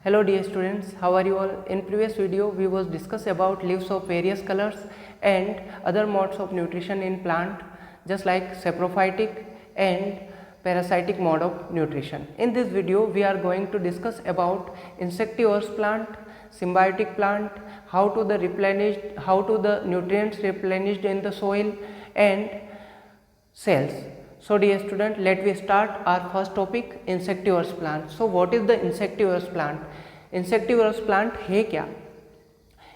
Hello dear students, how are you all? In previous video we was discuss about leaves of various colors and other modes of nutrition in plant just like saprophytic and parasitic mode of nutrition. In this video we are going to discuss about insectivorous plant, symbiotic plant, how to the nutrients replenished in the soil and cells. So dear student, let we start our first topic, insectivorous plant. So what is the insectivorous plant? insectivorous plant है क्या?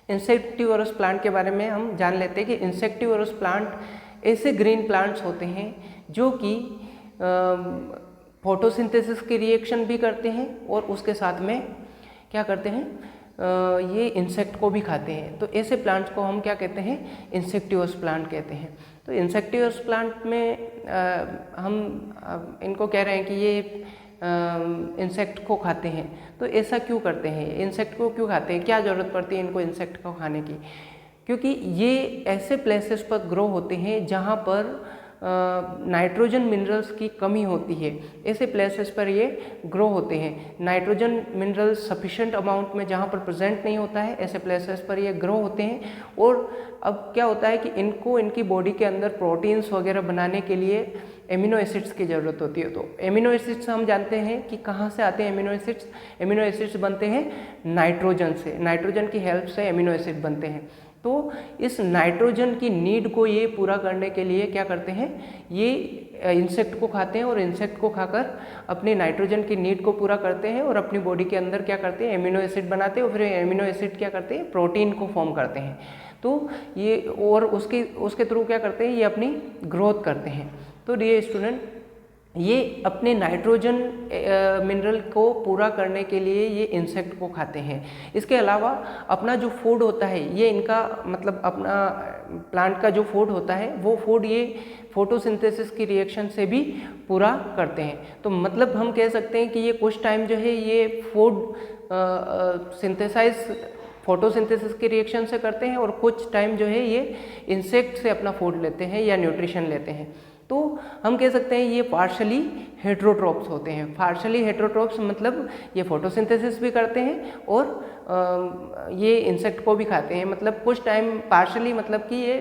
insectivorous plant के बारे में हम जान लेते हैं कि insectivorous plant ऐसे ग्रीन प्लांट्स होते हैं जो कि फोटोसिंथेसिस की रिएक्शन भी करते हैं और उसके साथ में क्या करते हैं, ये इंसेक्ट को भी खाते हैं। तो ऐसे प्लांट्स को हम क्या कहते हैं, इंसेक्टिवस प्लांट कहते हैं। तो इंसेक्टिवस प्लांट में हम इनको कह रहे हैं कि ये इंसेक्ट को खाते हैं। तो ऐसा क्यों करते हैं, इंसेक्ट को क्यों खाते हैं, क्या ज़रूरत पड़ती है इनको इंसेक्ट को खाने की? क्योंकि ये ऐसे प्लेसेस पर ग्रो होते हैं जहाँ पर नाइट्रोजन मिनरल्स की कमी होती है। ऐसे प्लेसेस पर ये ग्रो होते हैं। नाइट्रोजन मिनरल्स सफिशेंट अमाउंट में जहाँ पर प्रेजेंट नहीं होता है, ऐसे प्लेसेस पर ये ग्रो होते हैं। और अब क्या होता है कि इनको इनकी बॉडी के अंदर प्रोटीन्स वगैरह बनाने के लिए एमिनो एसिड्स की ज़रूरत होती है। तो एमिनो एसिड्स हम जानते हैं कि कहाँ से आते हैं एमिनो एसिड्स। एमिनो एसिड्स बनते हैं नाइट्रोजन से, नाइट्रोजन की हेल्प से एमिनो एसिड बनते हैं। तो इस नाइट्रोजन की नीड को ये पूरा करने के लिए क्या करते हैं, ये इंसेक्ट को खाते हैं और इंसेक्ट को खाकर अपनी नाइट्रोजन की नीड को पूरा करते हैं और अपनी बॉडी के अंदर क्या करते हैं, एमिनो एसिड बनाते हैं और फिर एमिनो एसिड क्या करते हैं, प्रोटीन को फॉर्म करते हैं। तो ये और उसके थ्रू क्या करते हैं, ये अपनी ग्रोथ करते हैं। तो डियर स्टूडेंट, ये अपने नाइट्रोजन मिनरल को पूरा करने के लिए ये इंसेक्ट को खाते हैं। इसके अलावा अपना जो फूड होता है, ये इनका मतलब अपना प्लांट का जो फूड होता है वो फूड ये फोटोसिंथेसिस की रिएक्शन से भी पूरा करते हैं। तो मतलब हम कह सकते हैं कि ये कुछ टाइम जो है ये फूड फोटोसिंथेसिस की रिएक्शन से करते हैं और कुछ टाइम जो है ये इंसेक्ट से अपना फूड लेते हैं या न्यूट्रिशन लेते हैं। तो हम कह सकते हैं ये पार्शली हेट्रोट्रोप्स होते हैं। पार्शली हेट्रोट्रोप्स मतलब ये फोटोसिंथेसिस भी करते हैं और ये इंसेक्ट को भी खाते हैं। मतलब कुछ टाइम पार्शली मतलब कि ये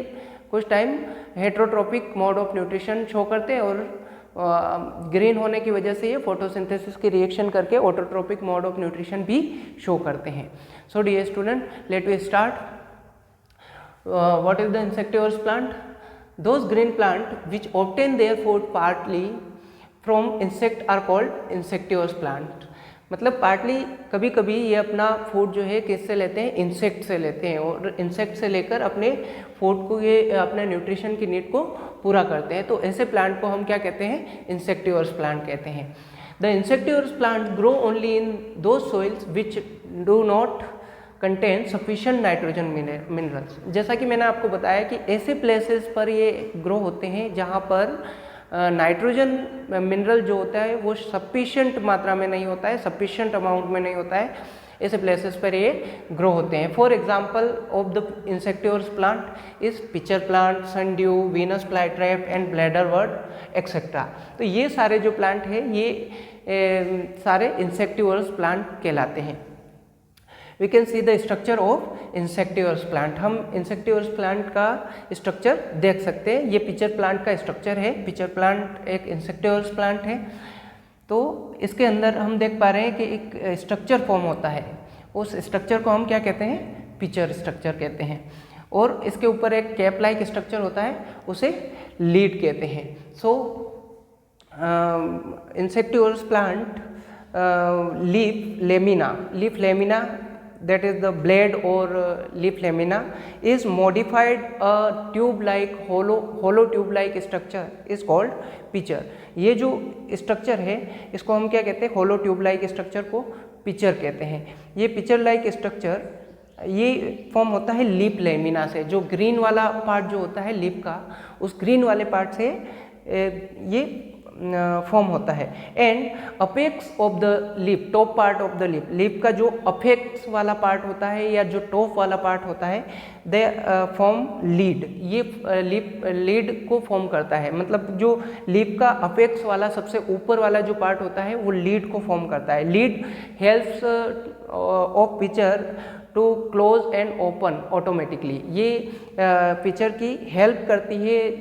कुछ time heterotrophic mode of nutrition show करते हैं और ग्रीन होने की वजह से ये फोटोसिंथेसिस की रिएक्शन करके ऑटोट्रोपिक मोड ऑफ न्यूट्रिशन भी शो करते हैं। So dear student, let we start. What is the insectivorous plant? Those green plant which obtain their food partly from insect are called insectivorous plant। मतलब partly कभी कभी ये अपना food जो है किससे लेते हैं, इंसेक्ट से लेते हैं और इंसेक्ट से लेकर अपने फूड को ये अपने न्यूट्रिशन की नीड को पूरा करते हैं। तो ऐसे प्लांट को हम क्या कहते हैं, इंसेक्टिवोरस प्लांट कहते हैं। The insectivorous plant grow only in those soils which do not contain sufficient nitrogen minerals. जैसा कि मैंने आपको बताया कि ऐसे प्लेसेस पर ये ग्रो होते हैं जहाँ पर नाइट्रोजन मिनरल जो होता है वो सफिशिएंट मात्रा में नहीं होता है, सफिशिएंट अमाउंट में नहीं होता है। ऐसे प्लेसेस पर ये ग्रो होते हैं। For example of the insectivorous plant is pitcher plant, sundew, Venus flytrap and bladderwort etcetera. तो ये सारे जो प्लांट है ये सारे इंसेक्टिवोरस प्लांट कहलाते हैं। We can see the structure of insectivorous plant। हम insectivorous plant का स्ट्रक्चर देख सकते हैं। ये पिचर प्लांट का स्ट्रक्चर है। पिचर प्लांट एक insectivorous प्लांट है। तो इसके अंदर हम देख पा रहे हैं कि एक स्ट्रक्चर फॉर्म होता है। उस स्ट्रक्चर को हम क्या कहते हैं, पिचर स्ट्रक्चर कहते हैं। और इसके ऊपर एक कैप लाइक स्ट्रक्चर होता है, उसे लीड कहते हैं। सो insectivorous plant leaf lamina that is the blade or leaf lamina is modified a tube like hollow tube like structure is called pitcher। ये जो स्ट्रक्चर है इसको हम क्या कहते हैं, hollow tube like स्ट्रक्चर को पिचर कहते हैं। ये पिचर लाइक स्ट्रक्चर ये फॉर्म होता है लीफ लेमिना से। जो ग्रीन वाला पार्ट जो होता है लीफ का, उस ग्रीन वाले पार्ट से ये फॉर्म होता है। And apex of the lip, top part of the lip, lip का जो अपेक्स वाला पार्ट होता है या जो टॉप वाला पार्ट होता है, दे फॉर्म लीड, ये लिप लीड को फॉर्म करता है। मतलब जो लिप का अपेक्स वाला सबसे ऊपर वाला जो पार्ट होता है वो लीड को फॉर्म करता है। Lid helps of pitcher to close and open automatically, ये पिक्चर की हेल्प करती है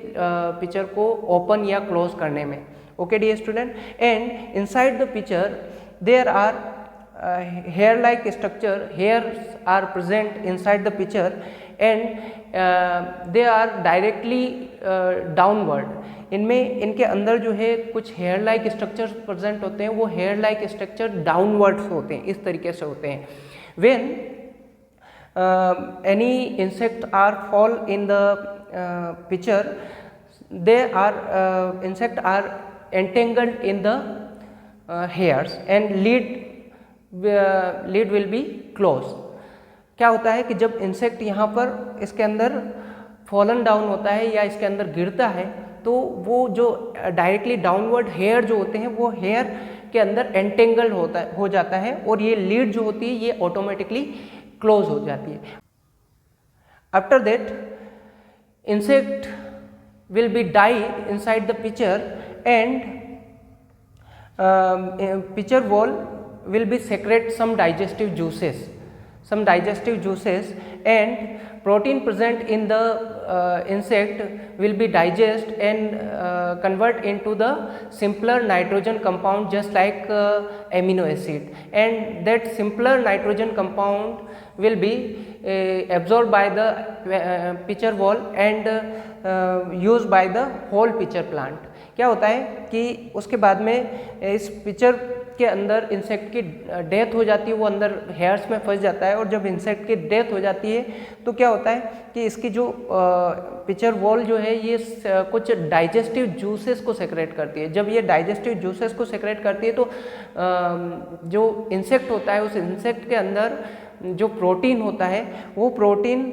पिक्चर को ओपन या क्लोज करने में। Okay dear student, and inside the pitcher there are hair like structure, hairs are present inside the picture and they are directly downward। इनमें इनके अंदर जो है कुछ हेयर लाइक स्ट्रक्चर्स प्रेजेंट होते हैं, वो हेयर लाइक स्ट्रक्चर डाउनवर्ड्स होते हैं, इस तरीके से होते हैं। When any insect are fall in the picture, they are insect are entangled in the hairs and lead will be closed। क्या होता है कि जब इंसेक्ट यहाँ पर इसके अंदर फॉलन डाउन होता है या इसके अंदर गिरता है, तो वो जो डायरेक्टली डाउनवर्ड हेयर जो होते हैं वो हेयर के अंदर एंटेंगल्ड हो जाता है और ये लीड जो होती है ये ऑटोमेटिकली क्लोज हो जाती है। After that insect will be die inside the pitcher and pitcher wall will be secrete some digestive juices and protein present in the insect will be digest and convert into the simpler nitrogen compound just like amino acid, and that simpler nitrogen compound will be absorbed by the pitcher wall and used by the whole pitcher plant। क्या होता है कि उसके बाद में इस picture के अंदर इंसेक्ट की डेथ हो जाती है, वो अंदर हेयर्स में फंस जाता है, और जब इंसेक्ट की डेथ हो जाती है तो क्या होता है कि इसकी जो पिक्चर वॉल जो है ये कुछ डाइजेस्टिव जूसेस को सेक्रेट करती है। जब ये डाइजेस्टिव जूसेस को सेक्रेट करती है तो जो इंसेक्ट होता है उस इंसेक्ट के अंदर जो प्रोटीन होता है वो protein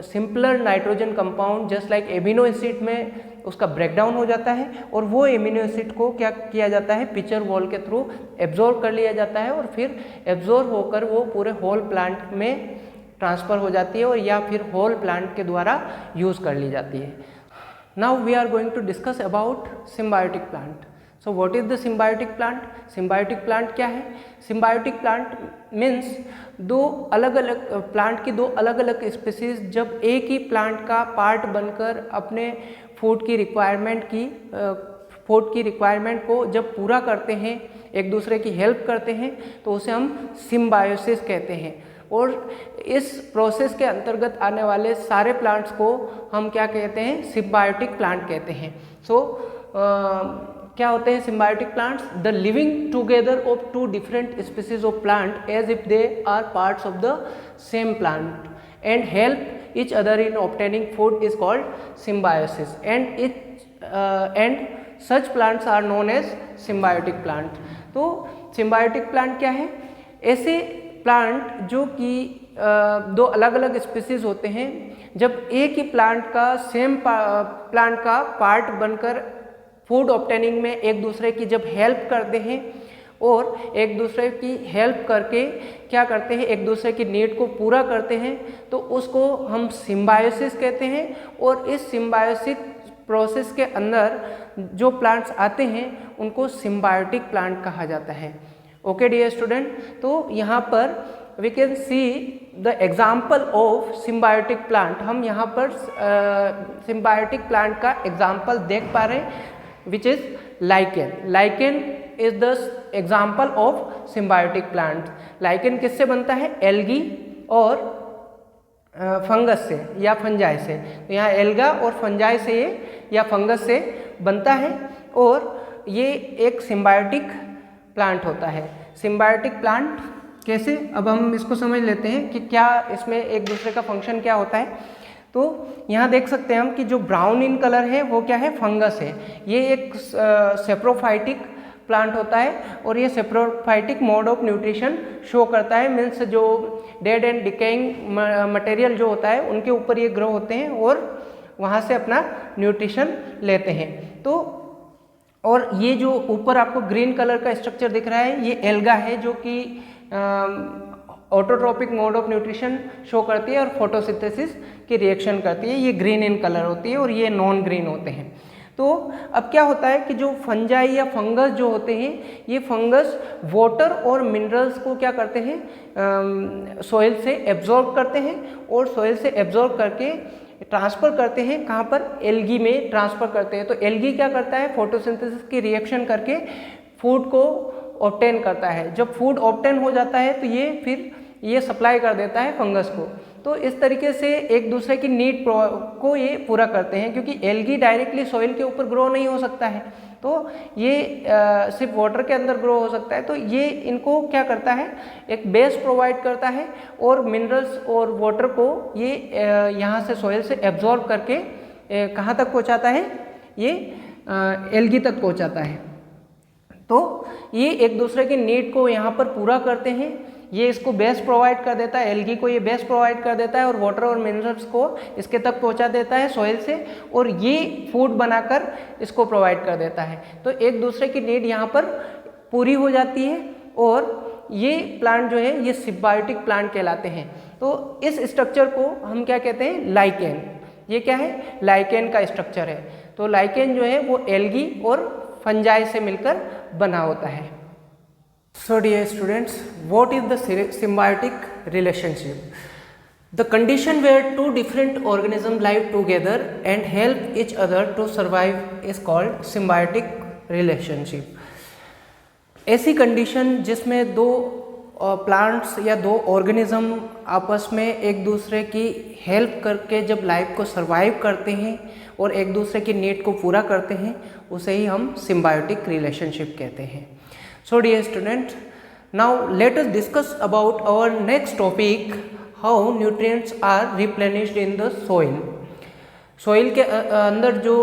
simpler nitrogen compound just like amino acid में उसका ब्रेकडाउन हो जाता है, और वो एमिनो एसिड को क्या किया जाता है पिक्चर वॉल के थ्रू एब्जॉर्ब कर लिया जाता है, और फिर एब्जॉर्ब होकर वो पूरे होल प्लांट में ट्रांसफ़र हो जाती है और या फिर होल प्लांट के द्वारा यूज़ कर ली जाती है। Now we are going to discuss about symbiotic plant. So what is the symbiotic plant? Symbiotic plant क्या है? सिम्बायोटिक प्लांट मीन्स दो अलग अलग प्लांट की दो अलग अलग स्पीसीज जब एक ही प्लांट का पार्ट बनकर अपने फूड की रिक्वायरमेंट को जब पूरा करते हैं, एक दूसरे की हेल्प करते हैं, तो उसे हम सिम्बायोसिस कहते हैं। और इस प्रोसेस के अंतर्गत आने वाले सारे प्लांट्स को हम क्या कहते हैं? सिम्बायोटिक प्लांट कहते हैं। सो क्या होते हैं symbiotic plants? The living together of two different species of plant as if they are parts of the same plant and help each other in obtaining food is called symbiosis, and such plants are known as symbiotic plant। तो symbiotic plant क्या है? ऐसे plant जो कि दो अलग अलग species होते हैं, जब एक ही प्लांट का सेम प्लांट का पार्ट बनकर फूड ऑब्टेनिंग में एक दूसरे की जब हेल्प करते हैं और एक दूसरे की हेल्प करके क्या करते हैं, एक दूसरे की नीड को पूरा करते हैं, तो उसको हम सिम्बायोसिस कहते हैं। और इस सिम्बायोसिस प्रोसेस के अंदर जो प्लांट्स आते हैं उनको सिम्बायोटिक प्लांट कहा जाता है। ओके डियर स्टूडेंट, तो यहाँ पर we can see the example of symbiotic plant. हम यहाँ पर सिम्बायोटिक प्लांट का एग्जाम्पल देख पा रहे हैं, which is lichen. Lichen is the example of symbiotic plant. Lichen किससे बनता है? एल्गी और फंगस से या फंजाई से। तो यहाँ एल्गा और फंजाई से ये या फंगस से बनता है, और ये एक सिम्बायोटिक प्लांट होता है। सिम्बायोटिक प्लांट कैसे? अब हम इसको समझ लेते हैं कि क्या इसमें एक दूसरे का फंक्शन क्या होता है। तो यहाँ देख सकते हैं हम कि जो ब्राउन इन कलर है वो क्या है? फंगस है। ये एक सेप्रोफाइटिक प्लांट होता है, और ये saprophytic mode of nutrition show करता है। मीन्स जो डेड एंड डिकेइंग मटेरियल जो होता है उनके ऊपर ये ग्रो होते हैं और वहाँ से अपना न्यूट्रिशन लेते हैं। तो और ये जो ऊपर आपको ग्रीन कलर का स्ट्रक्चर दिख रहा है, ये एल्गा है, जो कि autotrophic mode of nutrition show करती है और फोटोसिंथेसिस की रिएक्शन करती है। ये ग्रीन इन कलर होती है और ये नॉन ग्रीन होते हैं। तो अब क्या होता है कि जो फंजाई या फंगस जो होते हैं, ये फंगस वाटर और मिनरल्स को क्या करते हैं, सॉइल से एब्जॉर्ब करते हैं और सॉइल से एब्जॉर्ब करके ट्रांसफ़र करते हैं, कहाँ पर, एल्गी में ट्रांसफ़र करते हैं। तो एल्गी क्या करता है, फोटोसिंथेसिस की रिएक्शन करके फूड को ऑब्टेन करता है। जब फूड ऑब्टेन हो जाता है तो ये फिर ये सप्लाई कर देता है फंगस को। तो इस तरीके से एक दूसरे की नीड को ये पूरा करते हैं, क्योंकि एल्गी डायरेक्टली सॉइल के ऊपर ग्रो नहीं हो सकता है, तो ये सिर्फ वाटर के अंदर ग्रो हो सकता है। तो ये इनको क्या करता है, एक बेस प्रोवाइड करता है और मिनरल्स और वाटर को ये यहाँ से सॉइल से एब्जॉर्ब करके कहाँ तक पहुँचाता है, ये एल्गी तक पहुँचाता है। तो ये एक दूसरे की नीड को यहाँ पर पूरा करते हैं। ये इसको बेस प्रोवाइड कर देता है, एल्गी को ये बेस प्रोवाइड कर देता है और वाटर और मिनरल्स को इसके तक पहुंचा देता है सॉइल से, और ये फूड बनाकर इसको प्रोवाइड कर देता है। तो एक दूसरे की नीड यहाँ पर पूरी हो जाती है और ये प्लांट जो है ये सिम्बायोटिक प्लांट कहलाते हैं। तो इस स्ट्रक्चर को हम क्या कहते हैं, लाइकेन। ये क्या है, लाइकेन का स्ट्रक्चर है। तो लाइकेन जो है वो एल्गी और फंजाई से मिलकर बना होता है। So dear students, what is the symbiotic relationship? The condition where two different organisms live together and help each other to survive is called symbiotic relationship. ऐसी कंडीशन जिसमें दो प्लांट्स या दो ऑर्गेनिज्म आपस में एक दूसरे की हेल्प करके जब लाइफ को सरवाइव करते हैं और एक दूसरे की नीड को पूरा करते हैं, उसे ही हम सिम्बायोटिक रिलेशनशिप कहते हैं। So dear students, now let us discuss about our next topic, how nutrients are replenished in the soil. Soil के अंदर जो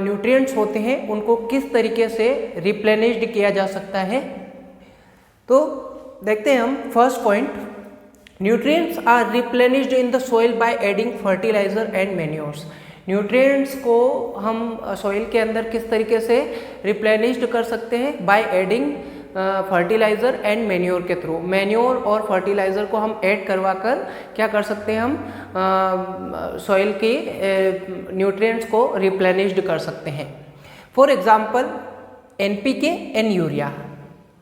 nutrients होते हैं उनको किस तरीके से replenished किया जा सकता है। तो देखते हैं हम first point, nutrients are replenished in the soil by adding fertilizer and manures. Nutrients को हम सॉइल के अंदर किस तरीके से रिप्लेनिश्ड कर सकते हैं, by adding fertiliser and manure के थ्रू। मैन्योर और फर्टिलाइज़र को हम ऐड करवा कर क्या कर सकते हैं, हम सॉइल के न्यूट्रिएंट्स को रिप्लेनिश्ड कर सकते हैं। For example NPK and urea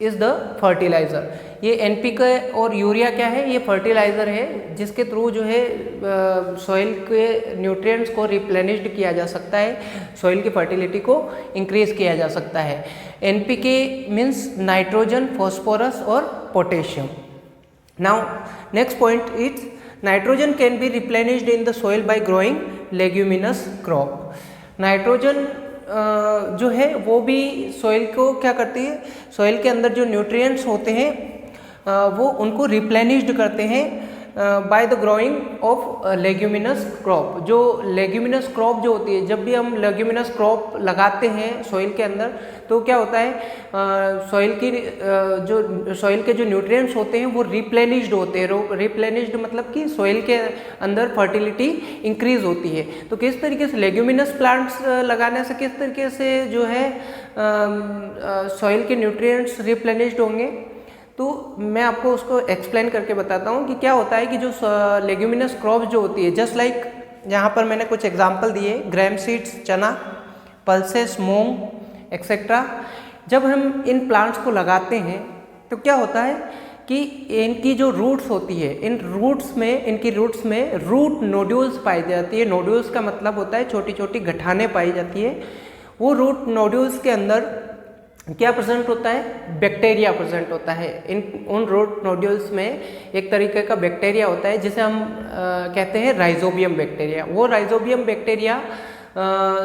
is the fertiliser. ये NPK और यूरिया क्या है, ये फर्टिलाइज़र है जिसके थ्रू जो है सॉइल के न्यूट्रिएंट्स को रिप्लेनिश्ड किया जा सकता है, सॉइल की फर्टिलिटी को इंक्रीज किया जा सकता है। NPK मीन्स नाइट्रोजन, फॉस्फोरस और potassium. Now next point is nitrogen can be replenished in the soil by growing leguminous crop. Nitrogen जो है वो भी सॉइल को क्या करती है, सॉइल के अंदर जो न्यूट्रिएंट्स होते हैं वो उनको रिप्लेनिश्ड करते हैं by the growing of leguminous crop. जो लेग्यूमिनस क्रॉप जो होती है, जब भी हम लेग्यूमिनस क्रॉप लगाते हैं सॉइल के अंदर तो क्या होता है, सॉइल की जो सॉइल के जो न्यूट्रिएंट्स होते हैं वो रिप्लेनिश्ड होते हैं। रिप्लेनिश्ड मतलब कि सॉइल के अंदर फर्टिलिटी इंक्रीज होती है। तो किस तरीके से लेग्यूमिनस प्लांट्स लगाने से किस तरीके से जो है सॉइल के न्यूट्रिएंट्स रिप्लेनिश्ड होंगे, तो मैं आपको उसको एक्सप्लेन करके बताता हूँ कि क्या होता है कि जो लेग्यूमिनस क्रॉप जो होती है, जस्ट लाइक यहाँ पर मैंने कुछ एग्जांपल दिए, ग्रैम सीड्स चना, पल्सेस मूंग एक्सेट्रा। जब हम इन प्लांट्स को लगाते हैं तो क्या होता है कि इनकी जो रूट्स होती है, इन रूट्स में, इनकी रूट्स में रूट नोड्यूल्स पाई जाती है। नोड्यूल्स का मतलब होता है छोटी छोटी गठाने पाई जाती है। वो रूट नोड्यूल्स के अंदर क्या प्रेजेंट होता है, बैक्टीरिया प्रेजेंट होता है। उन रूट नोड्यूल्स में एक तरीके का बैक्टीरिया होता है जिसे हम कहते हैं राइजोबियम बैक्टीरिया। वो राइजोबियम बैक्टीरिया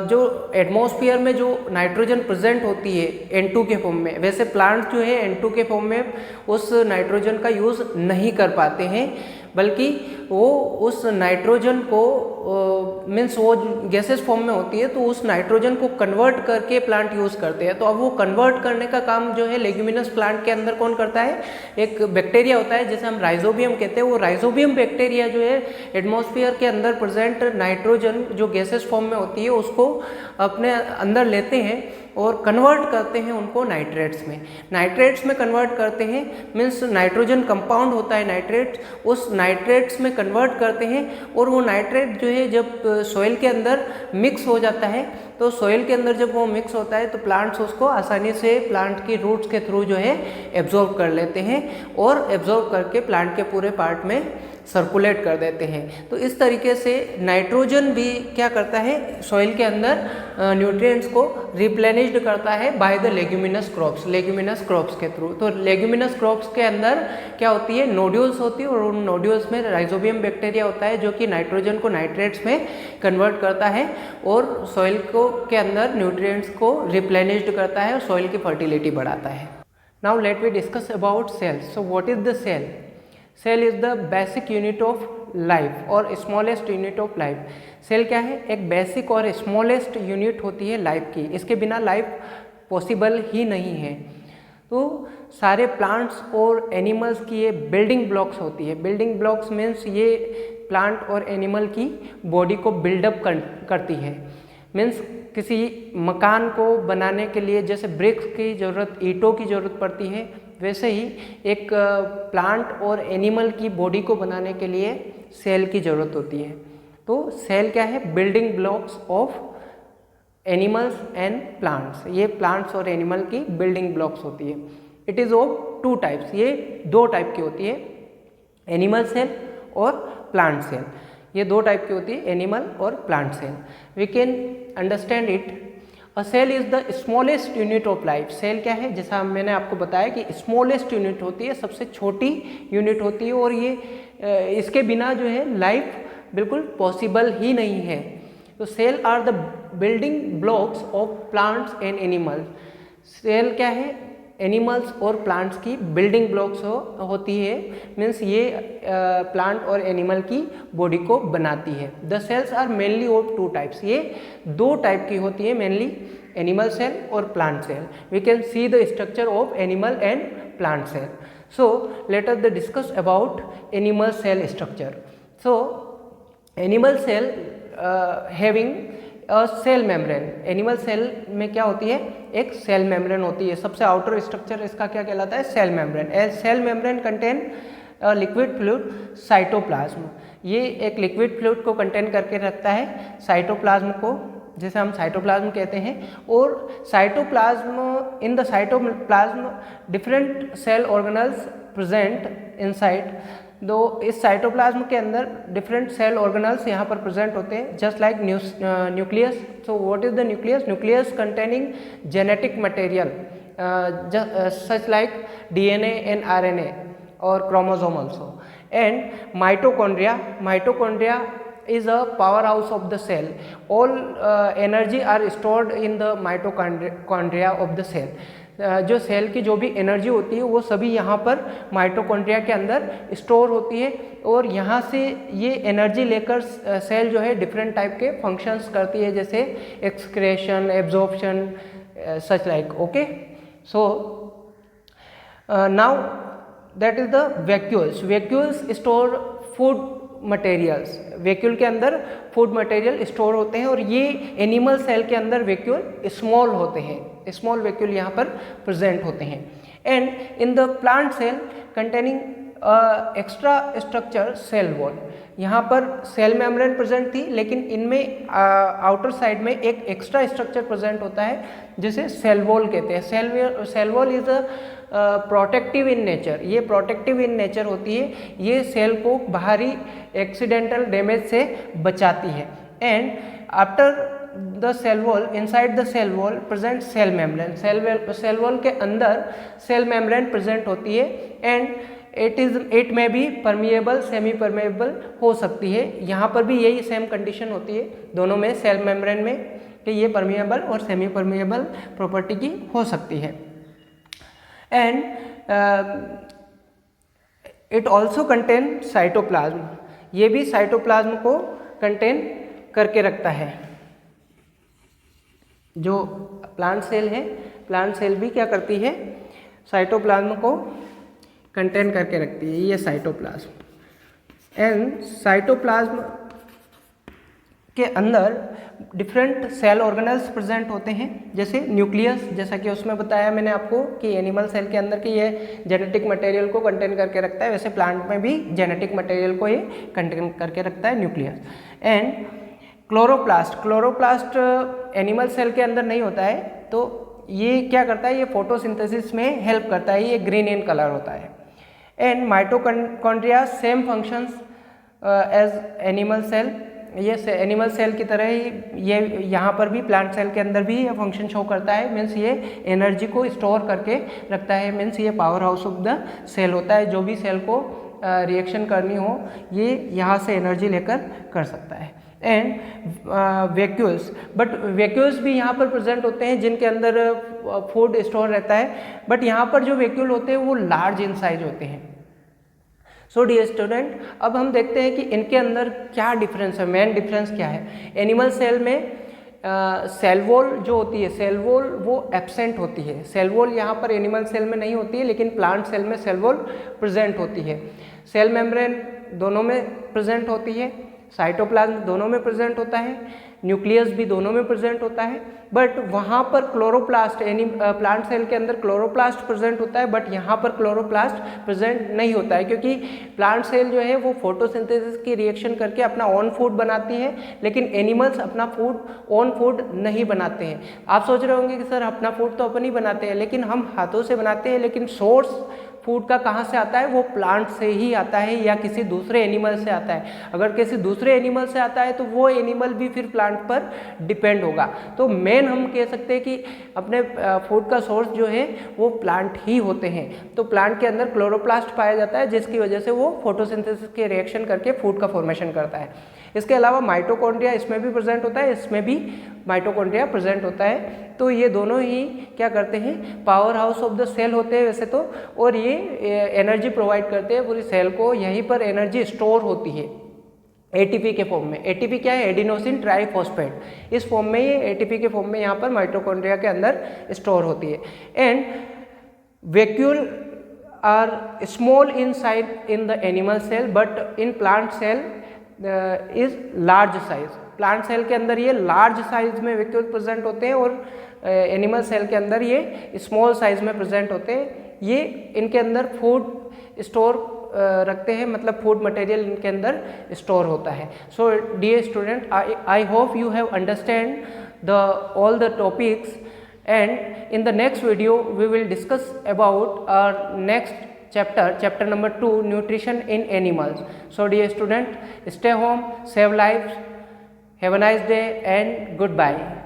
जो एटमॉस्फेयर में जो नाइट्रोजन प्रेजेंट होती है N2 के फॉर्म में, वैसे प्लांट जो है N2 के फॉर्म में उस नाइट्रोजन का यूज़ नहीं कर पाते हैं, बल्कि वो उस नाइट्रोजन को मीन्स वो गैसेस फॉर्म में होती है तो उस नाइट्रोजन को कन्वर्ट करके प्लांट यूज़ करते हैं। तो अब वो कन्वर्ट करने का काम जो है लेग्यूमिनस प्लांट के अंदर कौन करता है, एक बैक्टीरिया होता है जिसे हम राइजोबियम कहते हैं। वो राइजोबियम बैक्टीरिया जो है एटमॉस्फेयर के अंदर प्रेजेंट नाइट्रोजन जो गैसेस फॉर्म में होती है उसको अपने अंदर लेते हैं और कन्वर्ट करते हैं उनको नाइट्रेट्स में। नाइट्रेट्स में कन्वर्ट करते हैं मीन्स नाइट्रोजन कंपाउंड होता है नाइट्रेट्स, उस नाइट्रेट्स में कन्वर्ट करते हैं और वो नाइट्रेट जो है जब सॉइल के अंदर मिक्स हो जाता है तो सॉइल के अंदर जब वो मिक्स होता है तो प्लांट्स उसको आसानी से प्लांट की रूट्स के थ्रू जो है एब्जॉर्ब कर लेते हैं और एब्जॉर्ब करके प्लांट के पूरे पार्ट में सर्कुलेट कर देते हैं। तो इस तरीके से नाइट्रोजन भी क्या करता है, सॉइल के अंदर न्यूट्रिएंट्स को रिप्लेनिश्ड करता है बाय द लेग्यूमिनस क्रॉप्स के थ्रू। तो लेग्यूमिनस क्रॉप्स के अंदर क्या होती है, नोड्यूल्स होती है और उन नोड्यूल्स में राइजोबियम बैक्टीरिया होता है जो कि नाइट्रोजन को नाइट्रेट्स में कन्वर्ट करता है और सॉइल को के अंदर न्यूट्रिएंट्स को रिप्लेनिश्ड करता है और सॉइल की फर्टिलिटी बढ़ाता है। Now let we discuss about cells. So what is the cell? Cell is the basic unit of life और smallest unit of life. Cell क्या है, एक बेसिक और स्मॉलेस्ट यूनिट होती है लाइफ की, इसके बिना लाइफ पॉसिबल ही नहीं है। तो सारे प्लांट्स और एनिमल्स की ये बिल्डिंग ब्लॉक्स होती है। बिल्डिंग ब्लॉक्स मीन्स ये प्लांट और एनिमल की बॉडी को बिल्डअप करती है। मीन्स किसी मकान को बनाने के लिए जैसे ब्रिक्स की ज़रूरत, ईंटों की ज़रूरत पड़ती है, वैसे ही एक प्लांट और एनिमल की बॉडी को बनाने के लिए सेल की ज़रूरत होती है। तो सेल क्या है, building blocks of animals and plants. ये प्लांट्स और एनिमल की बिल्डिंग ब्लॉक्स होती है। इट इज़ ऑफ 2 टाइप्स, ये 2 टाइप की होती है, एनिमल सेल और प्लांट सेल। ये 2 टाइप की होती है, एनिमल और plant cell. We can understand it. A cell is the smallest unit of life. Cell क्या है, जैसा मैंने आपको बताया कि स्मॉलेस्ट यूनिट होती है, सबसे छोटी यूनिट होती है और ये इसके बिना जो है लाइफ बिल्कुल पॉसिबल ही नहीं है। तो cell are the building blocks of plants and animals. Cell क्या है, एनिमल्स और प्लांट्स की बिल्डिंग ब्लॉक्स होती है। मीन्स ये प्लांट और एनिमल की बॉडी को बनाती है। The cells are mainly of 2 types. ये 2 टाइप की होती है मेनली, एनिमल सेल और plant cell. We can see the structure of animal and plant cell. So let us discuss about animal cell structure. So animal cell having cell membrane. Animal cell में क्या होती है, एक cell membrane होती है। सबसे outer structure इसका क्या कहलाता है, cell membrane. A cell membrane contain liquid fluid cytoplasm. ये एक लिक्विड फ्लूइड को कंटेन करके रखता है, साइटोप्लाज्म को, जिसे हम साइटोप्लाज्म कहते हैं। और cytoplasm, in the cytoplasm different cell organelles present inside. दो इस साइटोप्लाज्म के अंदर डिफरेंट सेल ऑर्गेनल्स यहाँ पर प्रेजेंट होते हैं, just like nucleus. So what is the nucleus? Nucleus containing genetic material such like DNA and RNA और chromosome also. And mitochondria is a powerhouse of the cell. All energy are stored in the mitochondria of the cell. जो cell की जो भी energy होती है वो सभी यहाँ पर माइटोकॉन्ड्रिया के अंदर स्टोर होती है और यहाँ से ये एनर्जी लेकर सेल जो है डिफरेंट टाइप के फंक्शंस करती है, जैसे excretion, absorption, such like. Okay, so now that is the vacuoles. Vacuoles store food materials. Vacuole के अंदर फूड मटेरियल स्टोर होते हैं और ये एनिमल सेल के अंदर वैक्यूल स्मॉल होते हैं, स्मॉल वैक्यूल यहाँ पर प्रेजेंट होते हैं। And in the plant cell containing extra structure cell wall. यहाँ पर सेल मेम्ब्रेन प्रेजेंट थी, लेकिन इनमें आउटर साइड में एक एक्स्ट्रा स्ट्रक्चर प्रेजेंट होता है जिसे सेल वॉल कहते हैं। Cell wall is a protective in nature. ये प्रोटेक्टिव इन नेचर होती है, ये सेल को बाहरी एक्सीडेंटल डैमेज से बचाती है। And after the cell wall, inside the cell wall present cell membrane. Cell wall के अंदर सेल मेम्ब्रेन प्रेजेंट होती है एंड इट में भी परमिएबल, सेमी परमिएबल हो सकती है। यहाँ पर भी यही सेम कंडीशन होती है दोनों में, सेल मेम्ब्रेन में, कि ये परमिएबल और सेमी परमिएबल प्रॉपर्टी की हो सकती है। And it also contain cytoplasm, ये भी साइटोप्लाज्म को कंटेन करके रखता है। जो प्लांट सेल है, प्लांट सेल भी क्या करती है, साइटोप्लाज्म को कंटेन करके रखती है, ये साइटोप्लाज्म। एंड साइटोप्लाज्म के अंदर डिफरेंट सेल ऑर्गेनेल्स प्रेजेंट होते हैं, जैसे न्यूक्लियस, जैसा कि उसमें बताया मैंने आपको कि एनिमल सेल के अंदर कि ये जेनेटिक मटेरियल को कंटेन करके रखता है, वैसे प्लांट में भी जेनेटिक मटेरियल को ये कंटेन करके रखता है, nucleus. And chloroplast, chloroplast animal cell के अंदर नहीं होता है, तो ये क्या करता है, ये फोटोसिंथेसिस में हेल्प करता है, ये ग्रीन इन कलर होता है। And mitochondria same functions as animal cell, ये एनिमल सेल की तरह ही ये यहाँ पर भी प्लांट सेल के अंदर भी ये फंक्शन शो करता है, मीन्स ये एनर्जी को स्टोर करके रखता है, मीन्स ये power house of the cell होता है, जो भी सेल को रिएक्शन करनी हो ये यहाँ से एनर्जी लेकर कर सकता है। एंड वैक्यूल्स, बट वैक्यूल्स भी यहाँ पर प्रेजेंट होते हैं जिनके अंदर फूड स्टोर रहता है, बट यहाँ पर जो वैक्यूल होते हैं वो लार्ज इन साइज होते हैं। सो डियर स्टूडेंट, अब हम देखते हैं कि इनके अंदर क्या डिफरेंस है, मेन डिफरेंस क्या है। एनिमल सेल में सेल वॉल जो होती है, सेल वॉल वो एब्सेंट होती है, सेल वॉल यहाँ पर एनिमल सेल में नहीं होती है, लेकिन प्लांट सेल में सेल वॉल प्रेजेंट होती है। सेल मेम्ब्रेन दोनों में प्रेजेंट होती है, साइटोप्लाज्म दोनों में प्रेजेंट होता है, न्यूक्लियस भी दोनों में प्रेजेंट होता है, बट वहाँ पर क्लोरोप्लास्ट प्लांट सेल के अंदर क्लोरोप्लास्ट प्रेजेंट होता है, बट यहाँ पर क्लोरोप्लास्ट प्रेजेंट नहीं होता है, क्योंकि प्लांट सेल जो है वो फोटोसिंथेसिस की रिएक्शन करके अपना ओन फूड बनाती है, लेकिन एनिमल्स अपना ओन फूड नहीं बनाते हैं। आप सोच रहे होंगे कि सर अपना फूड तो अपन ही बनाते हैं, लेकिन हम हाथों से बनाते हैं, लेकिन सोर्स फूड का कहाँ से आता है, वो प्लांट से ही आता है या किसी दूसरे एनिमल से आता है। अगर किसी दूसरे एनिमल से आता है तो वो एनिमल भी फिर प्लांट पर डिपेंड होगा। तो मेन हम कह सकते हैं कि अपने फूड का सोर्स जो है वो प्लांट ही होते हैं। तो प्लांट के अंदर क्लोरोप्लास्ट पाया जाता है, जिसकी वजह से वो फोटोसिंथेसिस के रिएक्शन करके फूड का फॉर्मेशन करता है। इसके अलावा माइटोकॉन्ड्रिया इसमें भी प्रेजेंट होता है, इसमें भी माइटोकॉन्ड्रिया प्रेजेंट होता है। तो ये दोनों ही क्या करते हैं, power house of the cell होते हैं वैसे तो, और ये एनर्जी प्रोवाइड करते हैं पूरी सेल को। यहीं पर एनर्जी स्टोर होती है एटीपी के फॉर्म में। एटीपी क्या है, एडिनोसिन ट्राइफॉस्फेट, इस फॉर्म में ये एटीपी के फॉर्म में यहाँ पर माइटोकॉन्ड्रिया के अंदर स्टोर होती है। And vacuole are small in size in the animal cell, but in plant cell is large size. Plant cell के अंदर ये लार्ज साइज में वैक्यूल प्रेजेंट होते हैं, और एनिमल सेल के अंदर ये स्मॉल साइज में प्रेजेंट होते हैं। ये इनके अंदर फूड स्टोर रखते हैं, मतलब फूड मटेरियल इनके अंदर स्टोर होता है। So dear student, I hope you have understand the all the topics, and in the next video we will discuss about our next chapter number 2, nutrition in animals. So dear student, stay home, save lives, have a nice day and goodbye.